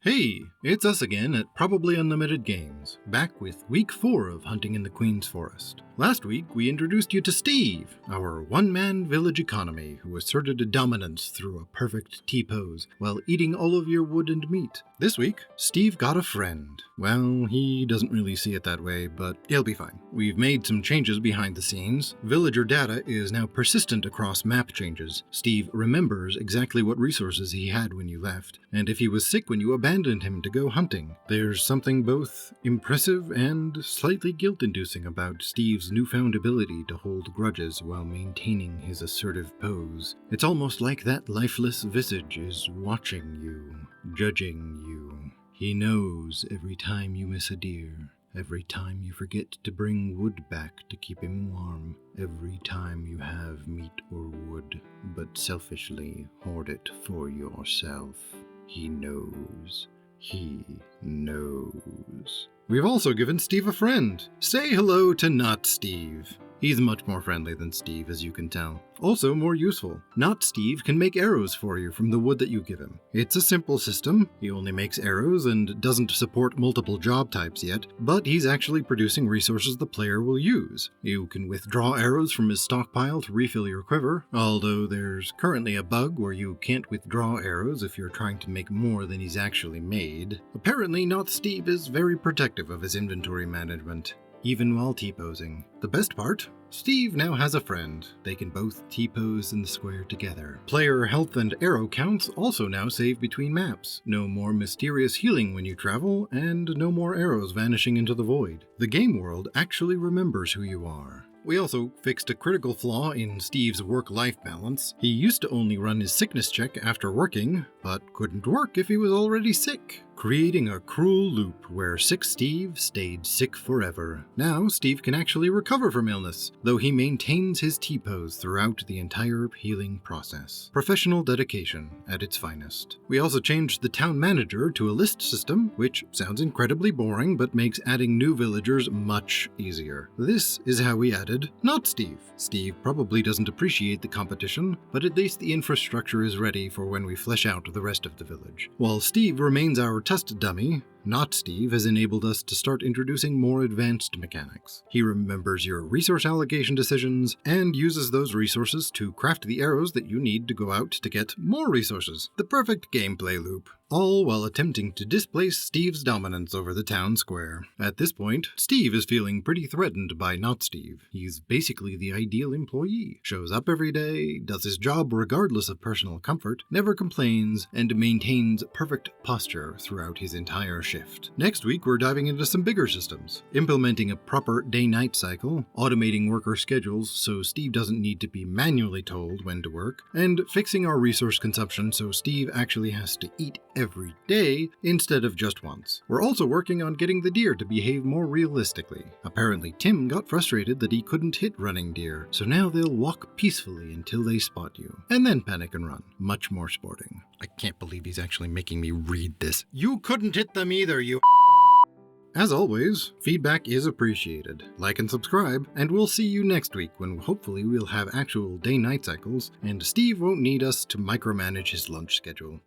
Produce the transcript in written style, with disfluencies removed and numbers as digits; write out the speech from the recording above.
Hey, it's us again at Probably Unlimited Games, back with week 4 of Hunting in the Queen's Forest. Last week, we introduced you to Steve, our one-man village economy who asserted a dominance through a perfect T-pose while eating all of your wood and meat. This week, Steve got a friend. Well, he doesn't really see it that way, but he'll be fine. We've made some changes behind the scenes. Villager data is now persistent across map changes. Steve remembers exactly what resources he had when you left, and if he was sick when you abandoned him to go hunting. There's something both impressive and slightly guilt-inducing about Steve's newfound ability to hold grudges while maintaining his assertive pose. It's almost like that lifeless visage is watching you, judging you. He knows every time you miss a deer, every time you forget to bring wood back to keep him warm, every time you have meat or wood, but selfishly hoard it for yourself. He knows. He knows. We've also given Steve a friend. Say hello to Not Steve. He's much more friendly than Steve, as you can tell. Also more useful. Not Steve can make arrows for you from the wood that you give him. It's a simple system. He only makes arrows and doesn't support multiple job types yet, but he's actually producing resources the player will use. You can withdraw arrows from his stockpile to refill your quiver, although there's currently a bug where you can't withdraw arrows if you're trying to make more than he's actually made. Apparently, Not Steve is very protective of his inventory management, even while T-posing. The best part? Steve now has a friend. They can both T-pose in the square together. Player health and arrow counts also now save between maps. No more mysterious healing when you travel, and no more arrows vanishing into the void. The game world actually remembers who you are. We also fixed a critical flaw in Steve's work-life balance. He used to only run his sickness check after working, but couldn't work if he was already sick, creating a cruel loop where sick Steve stayed sick forever. Now, Steve can actually recover from illness, though he maintains his T-pose throughout the entire healing process. Professional dedication at its finest. We also changed the town manager to a list system, which sounds incredibly boring, but makes adding new villagers much easier. This is how we added Not Steve. Steve probably doesn't appreciate the competition, but at least the infrastructure is ready for when we flesh out the rest of the village. While Steve remains our test dummy, Not Steve has enabled us to start introducing more advanced mechanics. He remembers your resource allocation decisions and uses those resources to craft the arrows that you need to go out to get more resources. The perfect gameplay loop. All while attempting to displace Steve's dominance over the town square. At this point, Steve is feeling pretty threatened by Not Steve. He's basically the ideal employee. Shows up every day, does his job regardless of personal comfort, never complains, and maintains perfect posture throughout his entire shift. Next week, we're diving into some bigger systems, implementing a proper day-night cycle, automating worker schedules so Steve doesn't need to be manually told when to work, and fixing our resource consumption so Steve actually has to eat every day instead of just once. We're also working on getting the deer to behave more realistically. Apparently, Tim got frustrated that he couldn't hit running deer, so now they'll walk peacefully until they spot you, and then panic and run. Much more sporting. I can't believe he's actually making me read this. You couldn't hit them either, you. As always, feedback is appreciated. Like and subscribe, and we'll see you next week when hopefully we'll have actual day-night cycles, and Steve won't need us to micromanage his lunch schedule.